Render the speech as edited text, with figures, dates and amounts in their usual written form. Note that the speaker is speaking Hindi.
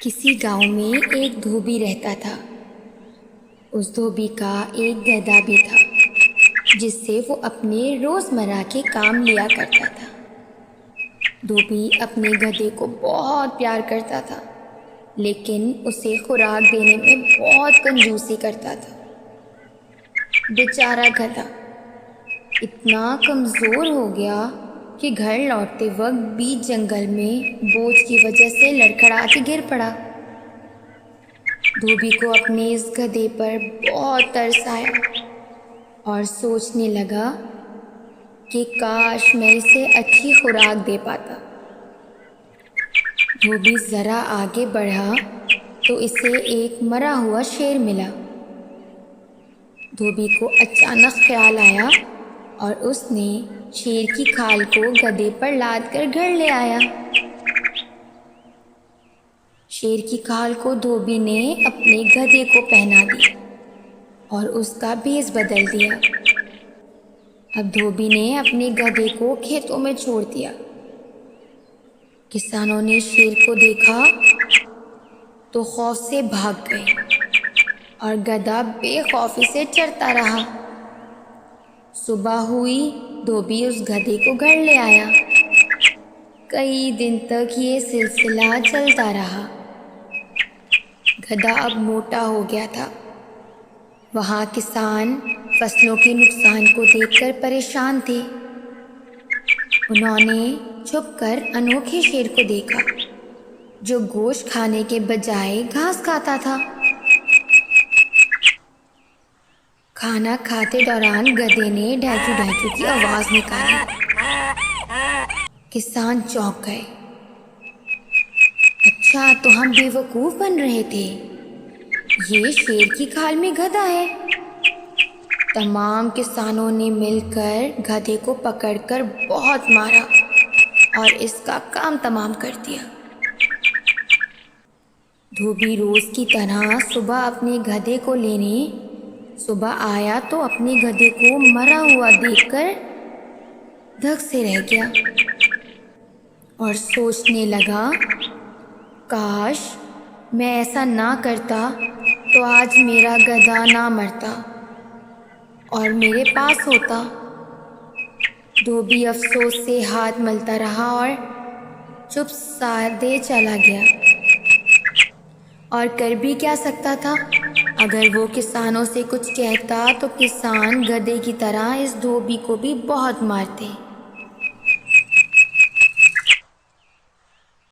किसी गांव में एक धोबी रहता था। उस धोबी का एक गधा भी था जिससे वो अपने रोज़मर्रा के काम लिया करता था। धोबी अपने गधे को बहुत प्यार करता था, लेकिन उसे खुराक देने में बहुत कंजूसी करता था। बेचारा गधा इतना कमज़ोर हो गया कि घर लौटते वक्त बीच जंगल में बोझ की वजह से लड़खड़ा के गिर पड़ा। धोबी को अपने इस गधे पर बहुत तरस आया और सोचने लगा कि काश मैं इसे अच्छी खुराक दे पाता। धोबी ज़रा आगे बढ़ा तो इसे एक मरा हुआ शेर मिला। धोबी को अचानक ख्याल आया और उसने शेर की खाल को गधे पर लाद कर घर ले आया। शेर की खाल को धोबी ने अपने गधे को पहना दी और उसका भेष बदल दिया। अब धोबी ने अपने गधे को खेतों में छोड़ दिया। किसानों ने शेर को देखा तो खौफ से भाग गए और गधा बेखौफी से चरता रहा। सुबह हुई, धोबी उस गधे को घर ले आया। कई दिन तक ये सिलसिला चलता रहा। गधा अब मोटा हो गया था। वहाँ किसान फसलों के नुकसान को देखकर परेशान थे। उन्होंने छुपकर अनोखे शेर को देखा जो गोश्त खाने के बजाय घास खाता था। खाना खाते दौरान गधे ने ढैचू ढैचू की आवाज़ निकाली। किसान चौंक गए। अच्छा, तो हम बेवकूफ़ बन रहे थे। ये शेर की खाल में गधा है। तमाम किसानों ने मिलकर गधे को पकड़कर बहुत मारा और इसका काम तमाम कर दिया। धोबी रोज़ की तरह सुबह अपने गधे को लेने सुबह आया तो अपने गधे को मरा हुआ देखकर धक से रह गया और सोचने लगा, काश मैं ऐसा ना करता तो आज मेरा गधा ना मरता और मेरे पास होता। धोबी अफसोस से हाथ मलता रहा और चुप साधे चला गया। और कर भी क्या सकता था? अगर वो किसानों से कुछ कहता तो किसान गधे की तरह इस धोबी को भी बहुत मारते।